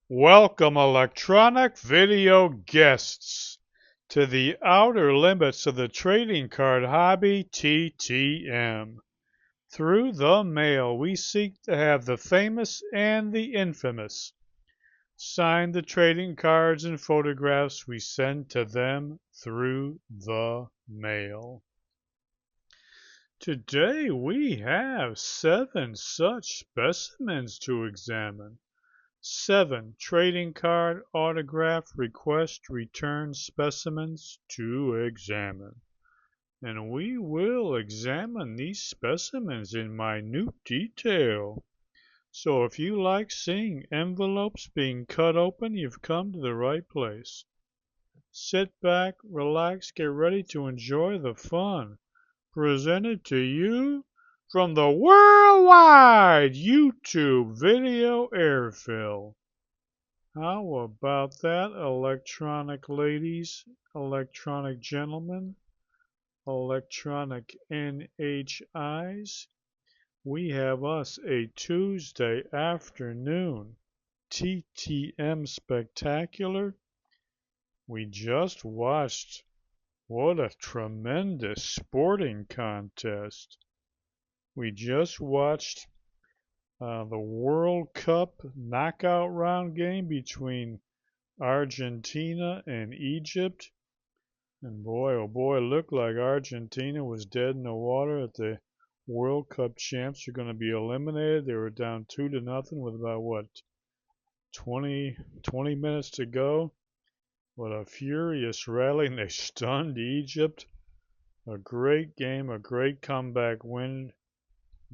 Welcome, electronic video guests, to the outer limits of the trading card hobby TTM. Through the mail, we seek to have the famous and the infamous sign the trading cards and photographs we send to them through the mail. Today we have 7 such specimens to examine. 7 trading card autograph request return specimens to examine. And we will examine these specimens in minute detail. So if you like seeing envelopes being cut open, you've come to the right place. Sit back, relax, get ready to enjoy the fun. Presented to you from the worldwide YouTube video airfill. How about that, electronic ladies, electronic gentlemen, electronic NHIs? We have us a Tuesday afternoon TTM spectacular. We just watched what a tremendous sporting contest. We just watched the World Cup knockout round game between Argentina and Egypt. And boy, oh boy, it looked like Argentina was dead in the water. That the World Cup champs are going to be eliminated. They were down 2-0 with about, 20 minutes to go. What a furious rally, and they stunned Egypt. A great game, a great comeback win.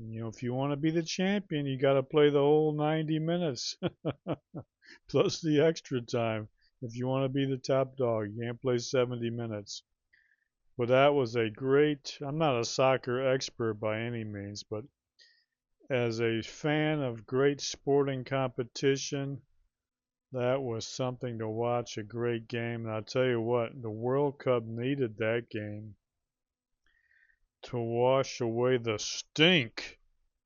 If you want to be the champion, you got to play the whole 90 minutes plus the extra time. If you want to be the top dog, you can't play 70 minutes. But that was a great, I'm not a soccer expert by any means, but as a fan of great sporting competition, that was something to watch, a great game. And I'll tell you what, the World Cup needed that game to wash away the stink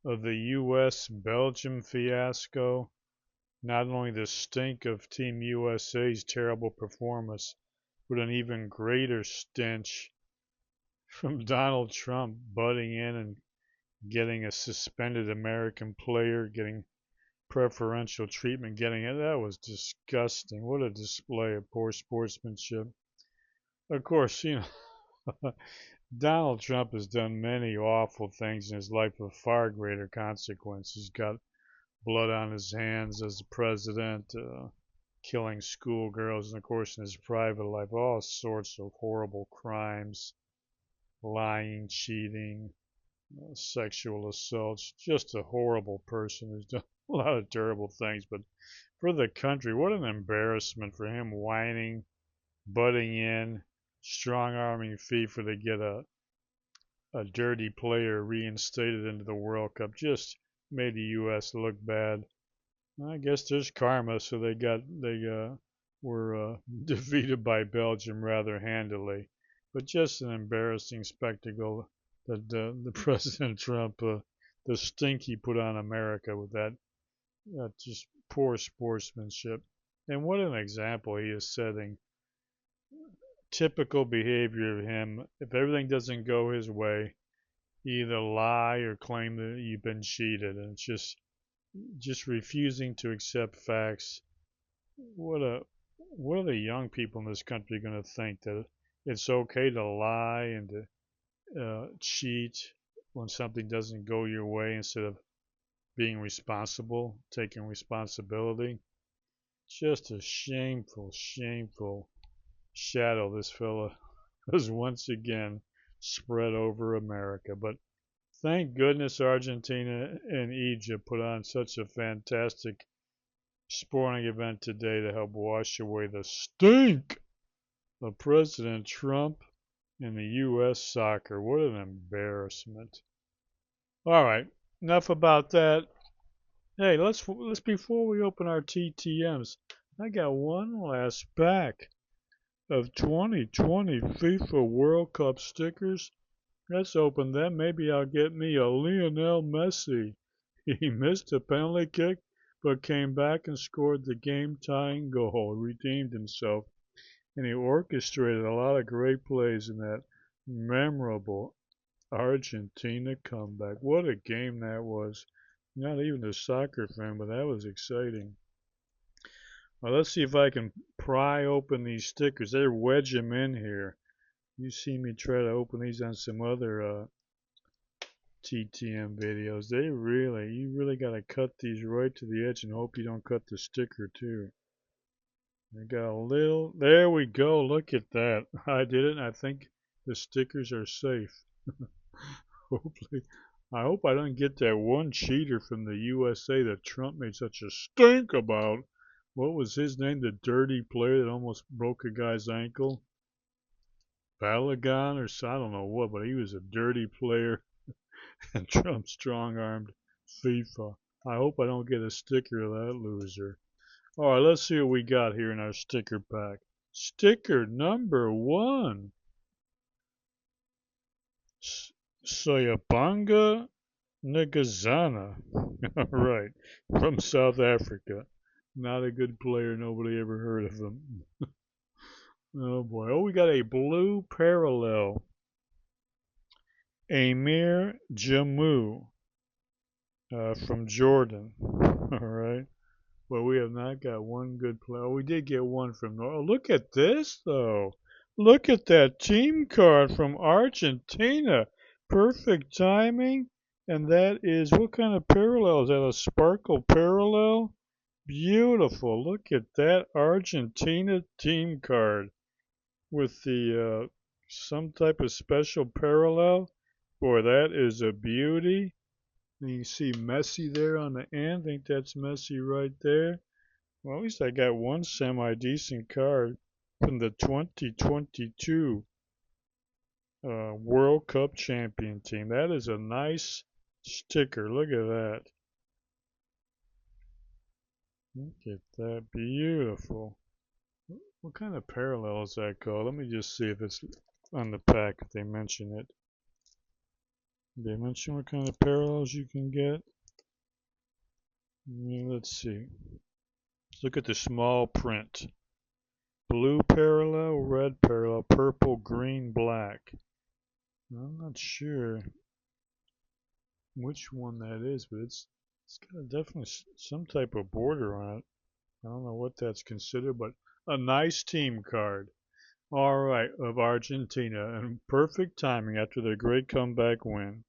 of the U.S.-Belgium fiasco. Not only the stink of Team USA's terrible performance, but an even greater stench from Donald Trump butting in and getting a suspended American player, getting preferential treatment, getting it. That was disgusting. What a display of poor sportsmanship. Of course, Donald Trump has done many awful things in his life of far greater consequence. He's got blood on his hands as the president, killing schoolgirls, and of course in his private life, all sorts of horrible crimes, lying, cheating, sexual assaults. Just a horrible person who's done a lot of terrible things. But for the country, what an embarrassment for him whining, butting in, strong-arming FIFA to get a dirty player reinstated into the World Cup. Just made the U.S. look bad. I guess there's karma, so they were defeated by Belgium rather handily. But just an embarrassing spectacle that the President Trump, the stink he put on America with that just poor sportsmanship. And what an example he is setting. Typical behavior of him. If everything doesn't go his way, either lie or claim that you've been cheated, and it's just refusing to accept facts. What are the young people in this country going to think, that it's okay to lie and to cheat when something doesn't go your way instead of being responsible, taking responsibility? Just a shameful, shameful shadow this fella has once again spread over America. But thank goodness Argentina and Egypt put on such a fantastic sporting event today to help wash away the stink of President Trump and the U.S. soccer. What an embarrassment. All right, enough about that. Hey, let's before we open our TTMs, I got one last pack of 2020 FIFA World Cup stickers. Let's open them. Maybe I'll get me a Lionel Messi. He missed a penalty kick, but came back and scored the game-tying goal, redeemed himself, and he orchestrated a lot of great plays in that memorable Argentina comeback. What a game that was. Not even a soccer fan, but that was exciting. Well, let's see if I can pry open these stickers. They wedge them in here. You see me try to open these on some other TTM videos. You really got to cut these right to the edge and hope you don't cut the sticker too. I got a little, there we go. Look at that. I did it and I think the stickers are safe. Hopefully, I hope I don't get that one cheater from the USA that Trump made such a stink about. What was his name? The dirty player that almost broke a guy's ankle? Balagon or I don't know what, but he was a dirty player and Trump strong-armed FIFA. I hope I don't get a sticker of that loser. All right, let's see what we got here in our sticker pack. Sticker number 1. Soyabanga Ngazana. All right, from South Africa. Not a good player. Nobody ever heard of him. Oh boy. Oh, we got a blue parallel. Amir Jammu from Jordan. All right. Well, we have not got one good player. Oh, we did get one from North. Oh, look at this, though. Look at that team card from Argentina. Perfect timing. And that is, what kind of parallel? Is that a sparkle parallel? Beautiful. Look at that Argentina team card with the some type of special parallel. Boy, that is a beauty. And you see Messi there on the end. I think that's Messi right there. Well, at least I got one semi-decent card from the 2022 World Cup champion team. That is a nice sticker. Look at that. Look at that. Beautiful. What kind of parallel is that called? Let me just see if it's on the pack, if they mention it. Did they mention what kind of parallels you can get? Yeah, let's see. Let's look at the small print. Blue parallel, red parallel, purple, green, black. I'm not sure which one that is, but it's got definitely some type of border on it. I don't know what that's considered, but a nice team card. All right, of Argentina, and perfect timing after their great comeback win.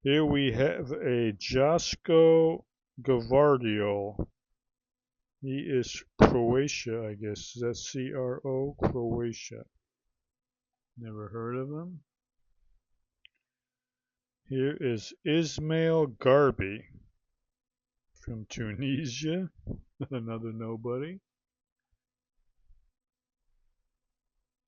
Here we have a Josko Gavardiol. He is Croatia, I guess. That's CRO, Croatia. Never heard of him. Here is Ismail Garbi from Tunisia. Another nobody.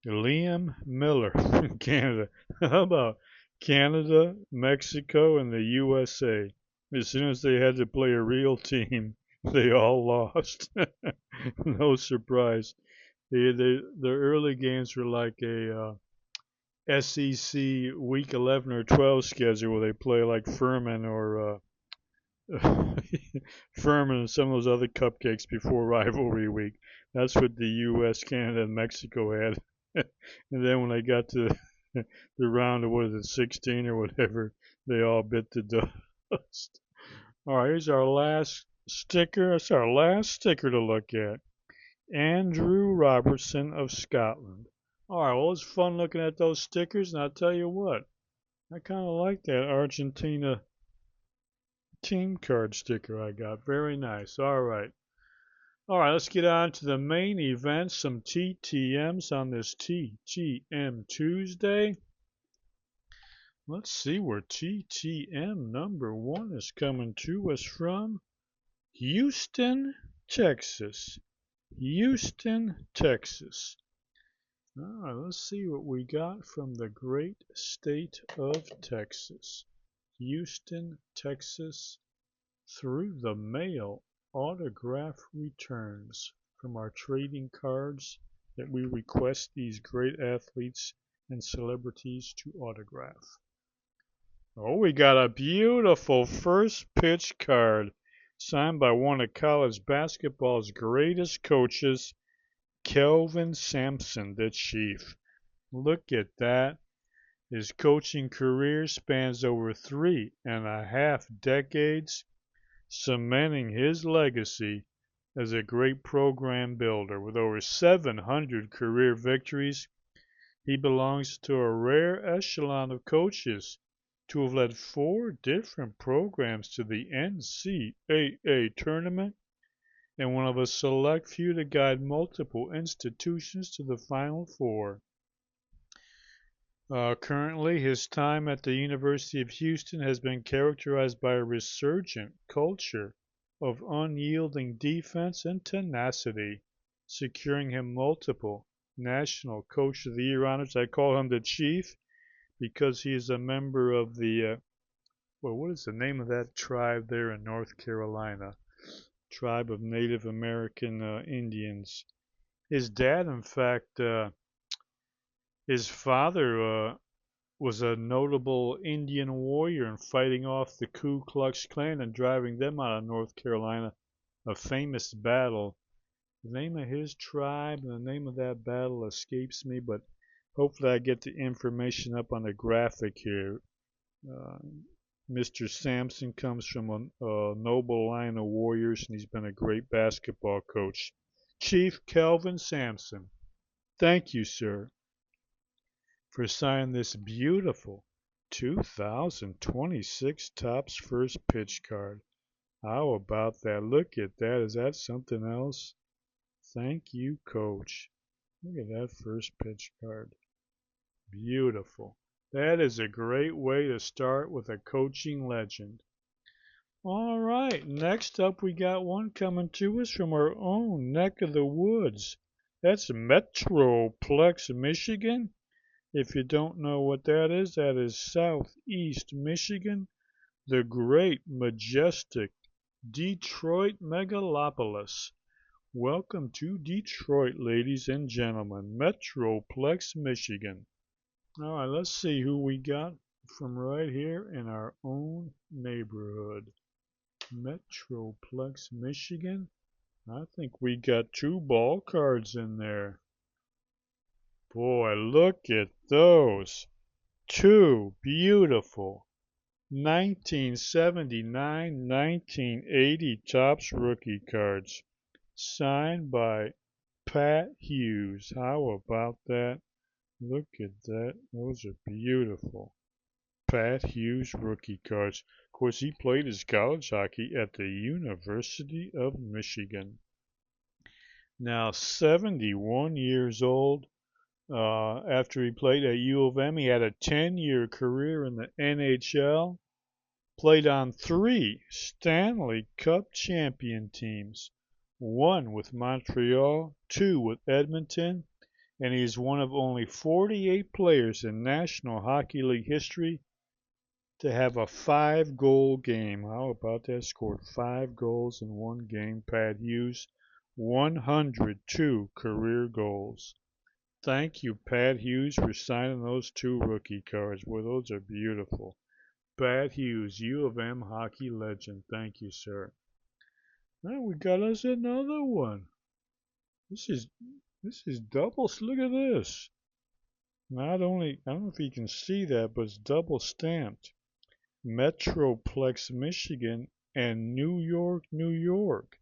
Liam Miller from Canada. How about Canada, Mexico, and the USA? As soon as they had to play a real team, they all lost. No surprise. Their early games were like a SEC Week 11 or 12 schedule where they play like Furman or Furman and some of those other cupcakes before rivalry week. That's what the U.S., Canada, and Mexico had. And then when they got to the round of, what is it, 16 or whatever, they all bit the dust. All right, here's our last sticker. That's our last sticker to look at. Andrew Robertson of Scotland. All right, well, it's fun looking at those stickers, and I'll tell you what, I kind of like that Argentina team card sticker I got. Very nice. All right. All right, let's get on to the main event, some TTMs on this TTM Tuesday. Let's see where TTM number 1 is coming to us from. Houston, Texas. Houston, Texas. All right, let's see what we got from the great state of Texas. Houston, Texas, through the mail. Autograph returns from our trading cards that we request these great athletes and celebrities to autograph. Oh, we got a beautiful first pitch card signed by one of college basketball's greatest coaches, Kelvin Sampson, the Chief. Look at that. His coaching career spans over 3.5 decades, cementing his legacy as a great program builder. With over 700 career victories, he belongs to a rare echelon of coaches to have led 4 different programs to the NCAA tournament and one of a select few to guide multiple institutions to the Final Four. Currently, his time at the University of Houston has been characterized by a resurgent culture of unyielding defense and tenacity, securing him multiple National Coach of the Year honors. I call him the Chief because he is a member of the, what is the name of that tribe there in North Carolina? Tribe of Native American Indians. His dad, in fact, his father was a notable Indian warrior in fighting off the Ku Klux Klan and driving them out of North Carolina. A famous battle. The name of his tribe and the name of that battle escapes me, but hopefully I get the information up on the graphic here. Mr. Sampson comes from a noble line of warriors, and he's been a great basketball coach. Chief Kelvin Sampson, thank you, sir, for signing this beautiful 2026 Topps First Pitch card. How about that? Look at that. Is that something else? Thank you, Coach. Look at that first pitch card. Beautiful. That is a great way to start with a coaching legend. All right, next up we got one coming to us from our own neck of the woods. That's Metroplex, Michigan. If you don't know what that is southeast Michigan, the great, majestic Detroit megalopolis. Welcome to Detroit, ladies and gentlemen. Metroplex, Michigan. All right, let's see who we got from right here in our own neighborhood. Metroplex, Michigan. I think we got 2 ball cards in there. Boy, look at those. 2 beautiful 1979-1980 Topps rookie cards signed by Pat Hughes. How about that? Look at that. Those are beautiful. Pat Hughes rookie cards. Of course, he played his college hockey at the University of Michigan. Now 71 years old. After he played at U of M, he had a 10-year career in the NHL. Played on 3 Stanley Cup champion teams. 1 with Montreal, 2 with Edmonton, and he is one of only 48 players in National Hockey League history to have a 5-goal game. How about that? Scored 5 goals in one game. Pat Hughes, 102 career goals. Thank you, Pat Hughes, for signing those 2 rookie cards. Boy, those are beautiful. Pat Hughes, U of M hockey legend. Thank you, sir. Now we got us another one. This is double. Look at this. Not only, I don't know if you can see that, but it's double stamped. Metroplex, Michigan, and New York, New York.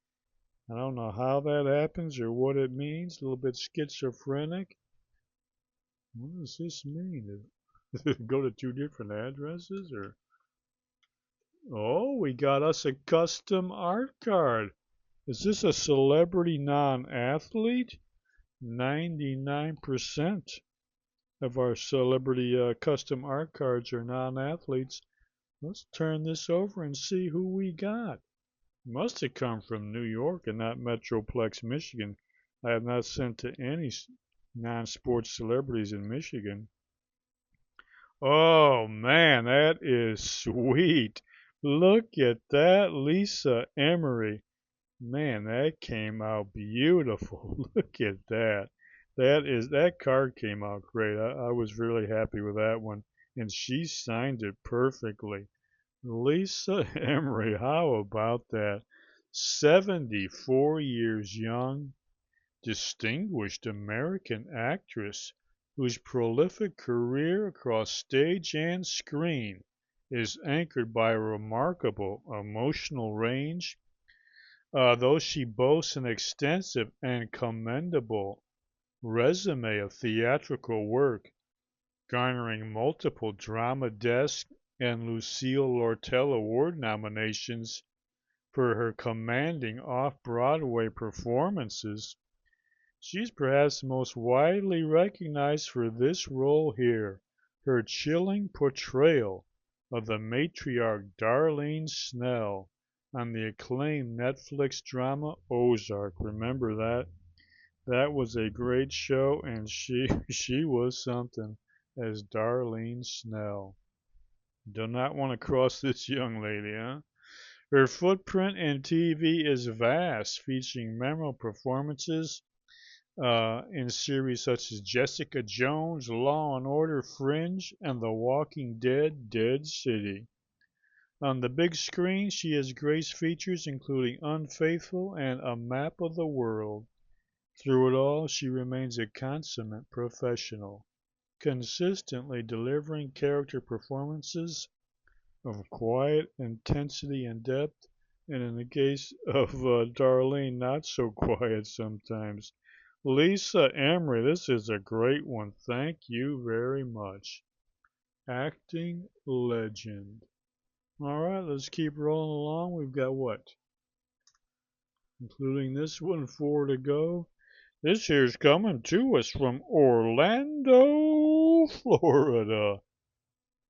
I don't know how that happens or what it means. A little bit schizophrenic. What does this mean? Did it go to 2 different addresses or? Oh, we got us a custom art card. Is this a celebrity non-athlete? 99% of our celebrity custom art cards are non-athletes. Let's turn this over and see who we got. Must have come from New York and not Metroplex, Michigan. I have not sent to any non-sports celebrities in Michigan. Oh man, that is sweet. Look at that, Lisa Emery. Man, that came out beautiful. Look at that. That card came out great. I was really happy with that one. And she signed it perfectly. Lisa Emery, how about that? 74 years young, distinguished American actress whose prolific career across stage and screen is anchored by a remarkable emotional range. Though she boasts an extensive and commendable resume of theatrical work, garnering multiple Drama Desk and Lucille Lortel Award nominations for her commanding off-Broadway performances, she's perhaps most widely recognized for this role here, her chilling portrayal of the matriarch Darlene Snell on the acclaimed Netflix drama Ozark. Remember that? That was a great show, and she was something as Darlene Snell. Do not want to cross this young lady, huh? Her footprint in TV is vast, featuring memorable performances in series such as Jessica Jones, Law and Order, Fringe, and The Walking Dead: Dead City. On the big screen, she has graced features including Unfaithful and A Map of the World. Through it all, she remains a consummate professional, consistently delivering character performances of quiet intensity and depth, and in the case of Darlene, not so quiet sometimes. Lisa Emery, this is a great one. Thank you very much. Acting legend. All right, let's keep rolling along. We've got what? Including this one, 4 to go. This here's coming to us from Orlando, Florida.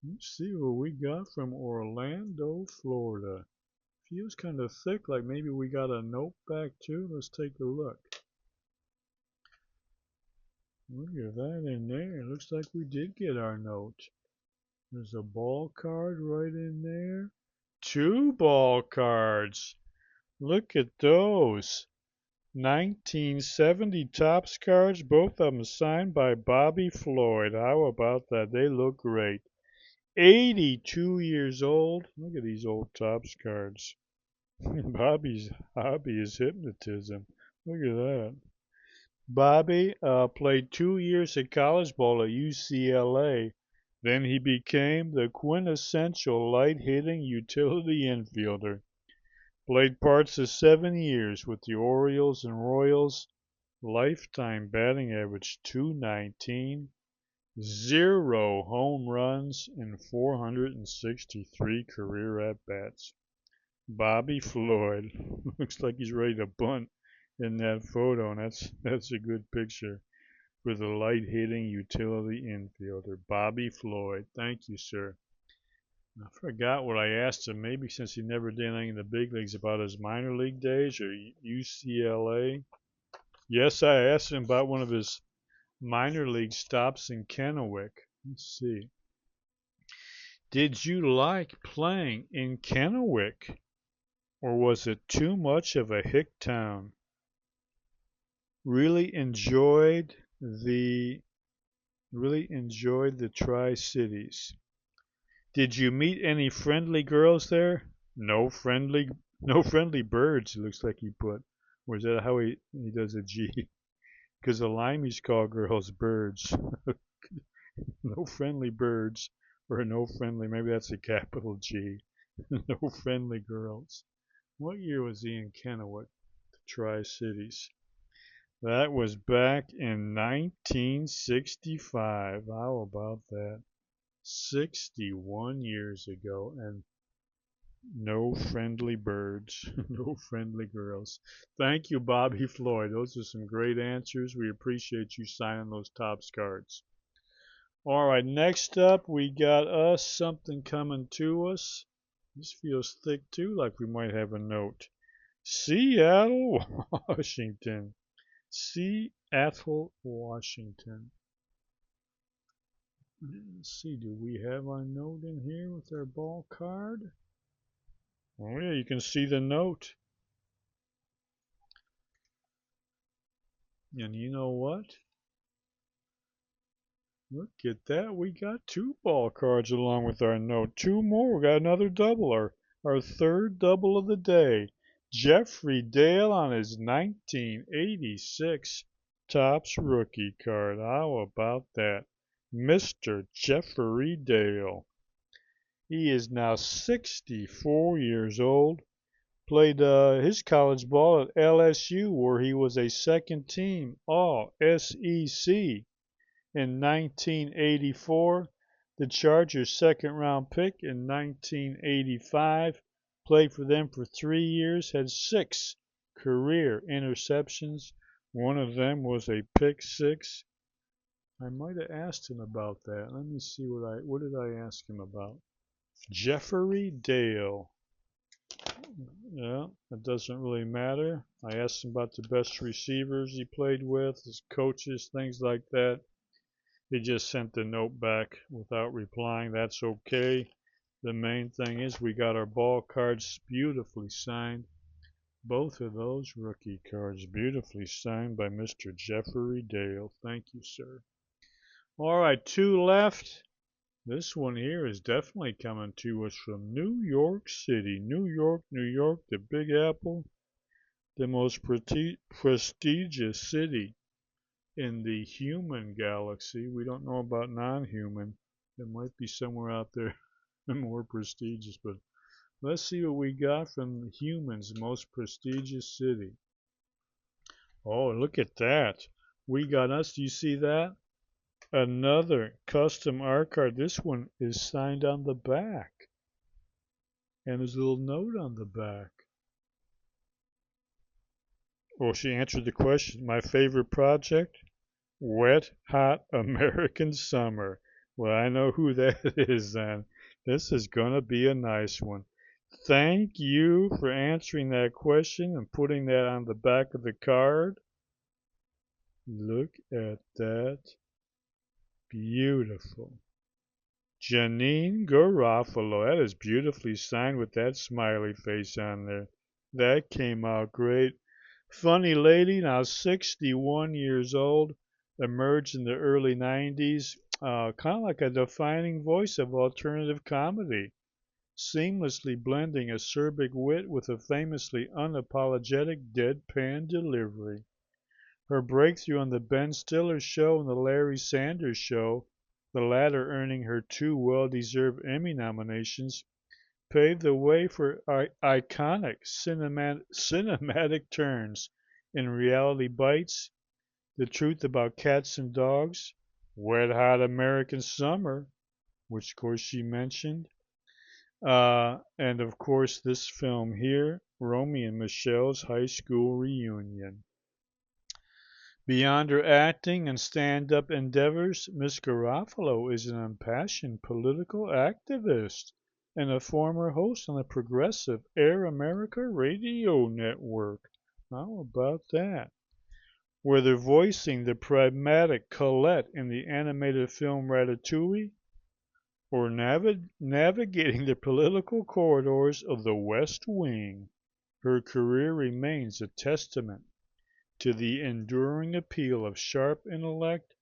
Let's see what we got from Orlando, Florida. Feels kind of thick, like maybe we got a note back too. Let's take a look. Look at that in there. Looks like we did get our note. There's a ball card right in there. 2 ball cards. Look at those. 1970 Topps cards, both of them signed by Bobby Floyd. How about that? They look great. 82 years old. Look at these old Topps cards. Bobby's hobby is hypnotism. Look at that. Bobby played 2 years at college ball at UCLA. Then he became the quintessential light-hitting utility infielder. Played parts of 7 years with the Orioles and Royals. Lifetime batting average .219. 0 home runs and 463 career at-bats. Bobby Floyd. Looks like he's ready to bunt in that photo, and that's a good picture for the light-hitting utility infielder. Bobby Floyd. Thank you, sir. I forgot what I asked him, maybe since he never did anything in the big leagues, about his minor league days or UCLA. Yes, I asked him about one of his minor league stops in Kennewick. Let's see. Did you like playing in Kennewick, or was it too much of a hick town? Really enjoyed the Tri-Cities. Did you meet any friendly girls there? No friendly birds, it looks like he put. Or is that how he does a G? Because the Limeys call girls birds. No friendly birds, or no friendly, maybe that's a capital G. No friendly girls. What year was he in Kennewick, the Tri-Cities? That was back in 1965. How about that? 61 years ago, and no friendly birds, no friendly girls. Thank you, Bobby Floyd. Those are some great answers. We appreciate you signing those Topps cards. All right, next up, we got us something coming to us. This feels thick too, like we might have a note. Seattle, Washington. Seattle, Washington. Let's see, do we have our note in here with our ball card? Oh yeah, you can see the note. And you know what? Look at that. We got 2 ball cards along with our note. 2 more. We got another double. Our third double of the day. Jeffrey Dale on his 1986 Topps rookie card. How about that? Mr. Jeffrey Dale. He is now 64 years old. Played his college ball at LSU, where he was a second team All SEC. In 1984, the Chargers' second round pick in 1985, played for them for 3 years, had 6 career interceptions. One of them was a pick six. I might have asked him about that. Let me see what did I ask him about? Jeffrey Dale. Yeah, it doesn't really matter. I asked him about the best receivers he played with, his coaches, things like that. He just sent the note back without replying. That's okay. The main thing is we got our ball cards beautifully signed. Both of those rookie cards beautifully signed by Mr. Jeffrey Dale. Thank you, sir. All right, 2 left. This one here is definitely coming to us from New York City. New York, New York, the Big Apple, the most prestigious city in the human galaxy. We don't know about non-human. It might be somewhere out there more prestigious, but let's see what we got from humans' most prestigious city. Oh, look at that. We got us. Do you see that? Another custom art card. This one is signed on the back. And there's a little note on the back. Well, she answered the question. My favorite project? Wet, hot American summer. Well, I know who that is then. This is going to be a nice one. Thank you for answering that question and putting that on the back of the card. Look at that. Beautiful. Janine Garofalo. That is beautifully signed with that smiley face on there. That came out great. Funny lady, now 61 years old, emerged in the early 90s, kind of like a defining voice of alternative comedy, seamlessly blending acerbic wit with a famously unapologetic deadpan delivery. Her breakthrough on the Ben Stiller Show and the Larry Sanders Show, the latter earning her 2 well-deserved Emmy nominations, paved the way for iconic cinematic turns in Reality Bites, The Truth About Cats and Dogs, Wet Hot American Summer, which of course she mentioned, and of course this film here, Romy and Michelle's High School Reunion. Beyond her acting and stand-up endeavors, Miss Garofalo is an impassioned political activist and a former host on the progressive Air America radio network. How about that? Whether voicing the pragmatic Colette in the animated film Ratatouille or navigating the political corridors of the West Wing, her career remains a testament to the enduring appeal of sharp intellect,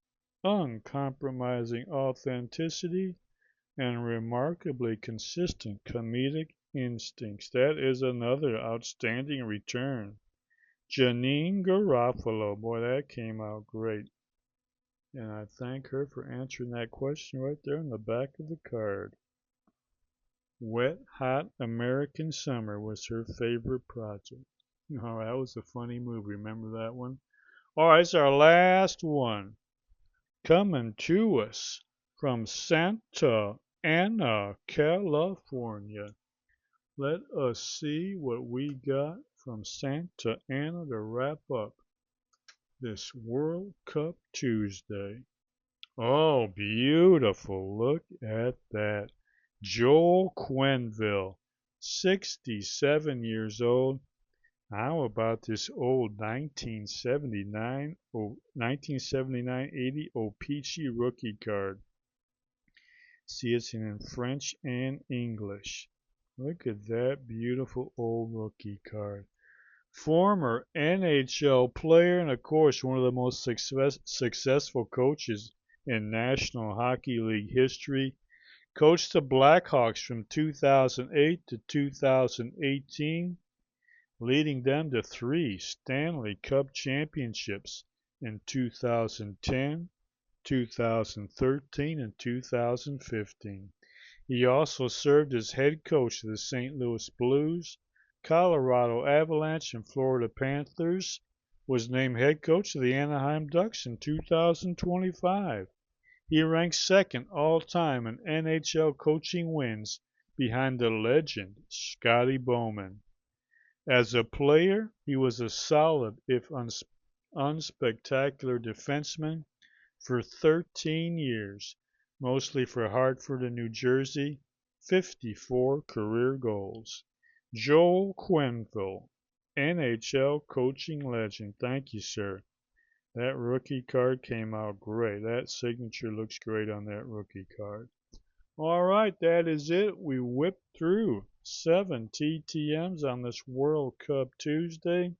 uncompromising authenticity, and remarkably consistent comedic instincts. That is another outstanding return. Janine Garofalo. Boy, that came out great. And I thank her for answering that question right there on the back of the card. Wet, Hot American Summer was her favorite project. Oh, that was a funny movie. Remember that one? All right, it's our last one. Coming to us from Santa Ana, California. Let us see what we got from Santa Ana to wrap up this World Cup Tuesday. Oh, beautiful. Look at that. Joel Quenville, 67 years old. How about this old 1979 80 O-Pee-Chee rookie card? See, it's in French and English. Look at that beautiful old rookie card. Former NHL player and, of course, one of the most successful coaches in National Hockey League history. Coached the Blackhawks from 2008 to 2018. leading them to 3 Stanley Cup championships in 2010, 2013, and 2015. He also served as head coach of the St. Louis Blues, Colorado Avalanche, and Florida Panthers, was named head coach of the Anaheim Ducks in 2025. He ranks second all-time in NHL coaching wins behind the legend Scotty Bowman. As a player, he was a solid, if unspectacular defenseman for 13 years, mostly for Hartford and New Jersey, 54 career goals. Joel Quenneville, NHL coaching legend. Thank you, sir. That rookie card came out great. That signature looks great on that rookie card. All right, that is it. We whipped through 7 TTMs on this World Cup Tuesday.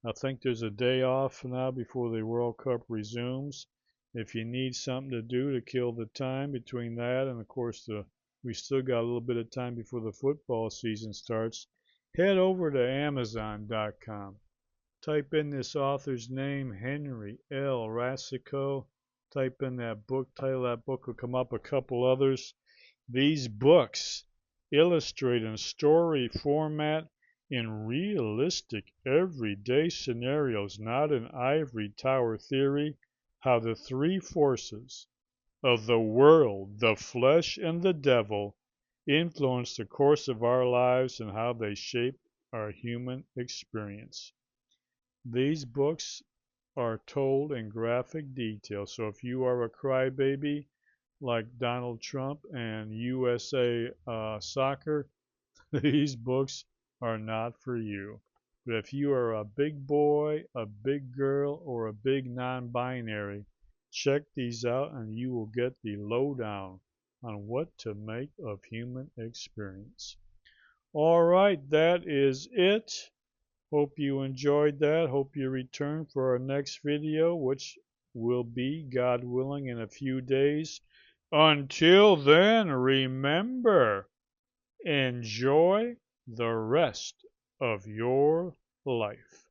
I think there's a day off now before the World Cup resumes. If you need something to do to kill the time between that and, of course, we still got a little bit of time before the football season starts, head over to Amazon.com. Type in this author's name, Henry L. Rassico. Type in that book title. That book will come up, a couple others. These books illustrate in story format in realistic everyday scenarios, not in ivory tower theory, how the 3 forces of the world, the flesh, and the devil influence the course of our lives and how they shape our human experience. These books are told in graphic detail. So if you are a crybaby like Donald Trump and USA Soccer, these books are not for you. But if you are a big boy, a big girl, or a big non-binary, check these out and you will get the lowdown on what to make of human experience. All right, that is it. Hope you enjoyed that. Hope you return for our next video, which will be, God willing, in a few days. Until then, remember, enjoy the rest of your life.